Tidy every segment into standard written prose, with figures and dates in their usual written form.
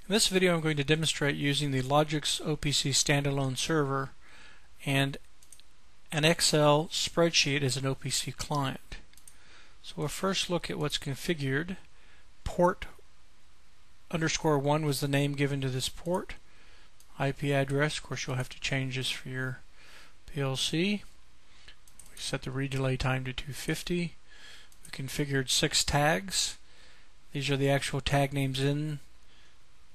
In this video I'm going to demonstrate using the LogixOPC standalone server and an Excel spreadsheet as an OPC client. So we'll first look at what's configured. Port _1 was the name given to this port. IP address, of course you'll have to change this for your PLC. We set the read delay time to 250. We configured 6 tags. These are the actual tag names in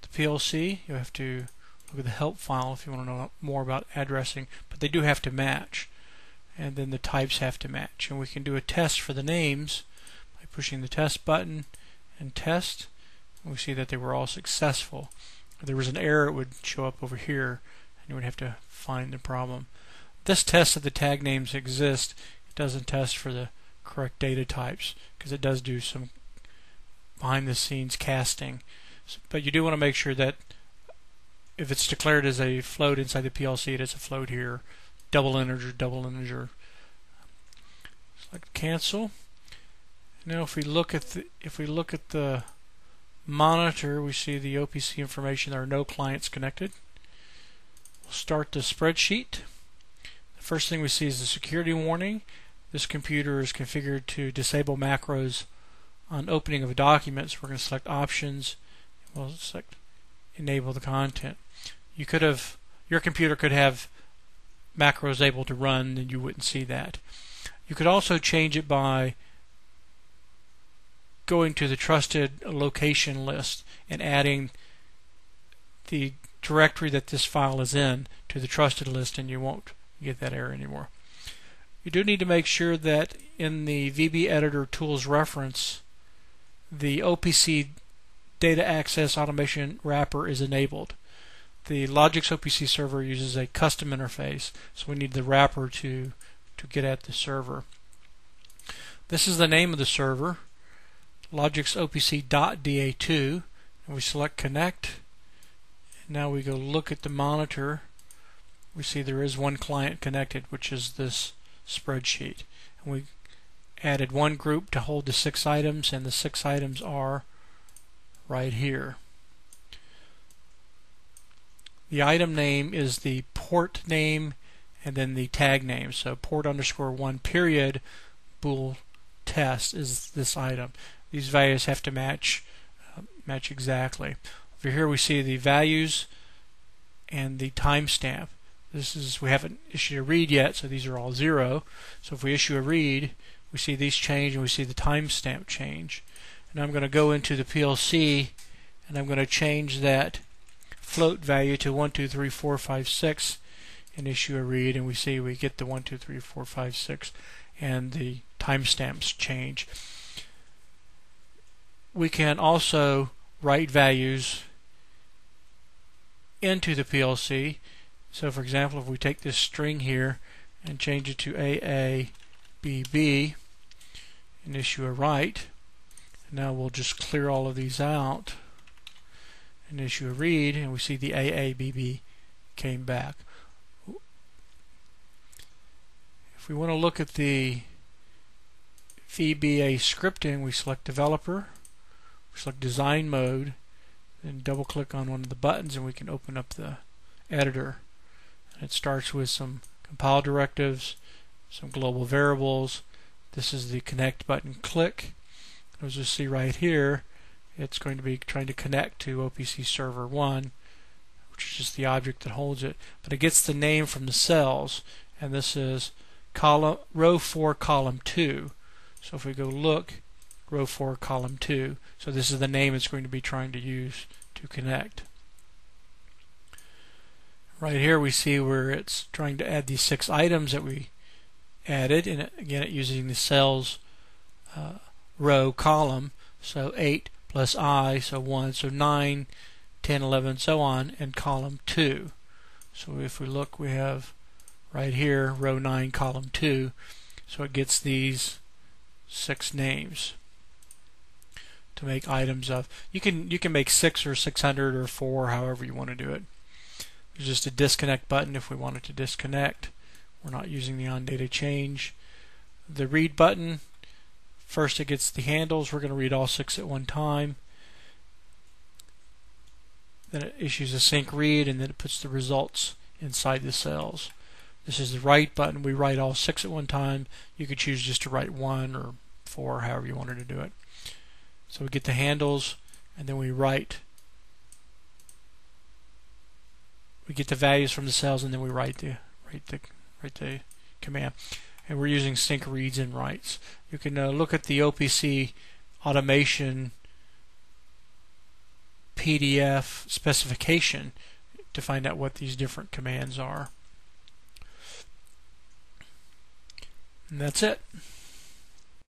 the PLC. You'll have to look at the help file if you want to know more about addressing, but they do have to match, and then the types have to match. And we can do a test for the names by pushing the test button and test, and we see that they were all successful. If there was an error, it would show up over here and you would have to find the problem. This tests that the tag names exist. It doesn't test for the correct data types because it does do some behind the scenes casting. But you do want to make sure that if it's declared as a float inside the PLC, it is a float here. Double integer, double integer. Select cancel. Now if we look at the monitor, we see the OPC information. There are no clients connected. We'll start the spreadsheet. The first thing we see is the security warning. This computer is configured to disable macros on opening of a document, so we're going to select options. We'll select enable the content. Your computer could have macros able to run and you wouldn't see that. You could also change it by going to the trusted location list and adding the directory that this file is in to the trusted list, and you won't get that error anymore. You do need to make sure that in the VB Editor Tools reference the OPC Data Access Automation wrapper is enabled. The LogixOPC server uses a custom interface, so we need the wrapper to get at the server. This is the name of the server, LogixOPC.da2, and we select connect. Now we go look at the monitor. We see there is one client connected, which is this spreadsheet. And we added one group to hold the 6 items, and the 6 items are right here. The item name is the port name and then the tag name. So port _1 period bool test is this item. These values have to match exactly. Over here we see the values and the timestamp. We haven't issued a read yet, so these are all 0. So if we issue a read, we see these change and we see the timestamp change. And I'm going to go into the PLC and I'm going to change that float value to 1, 2, 3, 4, 5, 6 and issue a read, and we see we get the 1, 2, 3, 4, 5, 6 and the timestamps change. We can also write values into the PLC. So for example, if we take this string here and change it to AABB and issue a write, and now we'll just clear all of these out and issue a read, and we see the AABB came back. If we want to look at the VBA scripting, we select developer, we select design mode, then double click on one of the buttons and we can open up the editor. And it starts with some compile directives, some global variables. This is the connect button. Click. As you see right here, it's going to be trying to connect to OPC server 1, which is just the object that holds it. But it gets the name from the cells, and this is row 4 column 2. So if we go look, row 4 column 2. So this is the name it's going to be trying to use to connect. Right here we see where it's trying to add these 6 items that we added, and again it's using the cells row column, so 8 plus I, so 1, so 9, 10, 11, so on, and column 2. So if we look, we have right here row 9 column 2, so it gets these 6 names to make items of. You can make 6 or 600 or 4, however you want to do it. There's just a disconnect button if we wanted to disconnect. We're not using the on data change. The read button, first it gets the handles. We're going to read all 6 at one time. then it issues a sync read, and then it puts the results inside the cells. This is the write button. We write all 6 at one time. You could choose just to write 1 or 4, however you wanted to do it. So we get the handles, and then we write. We get the values from the cells, and then we write the command. And we're using sync reads and writes. You can look at the OPC automation PDF specification to find out what these different commands are. And that's it.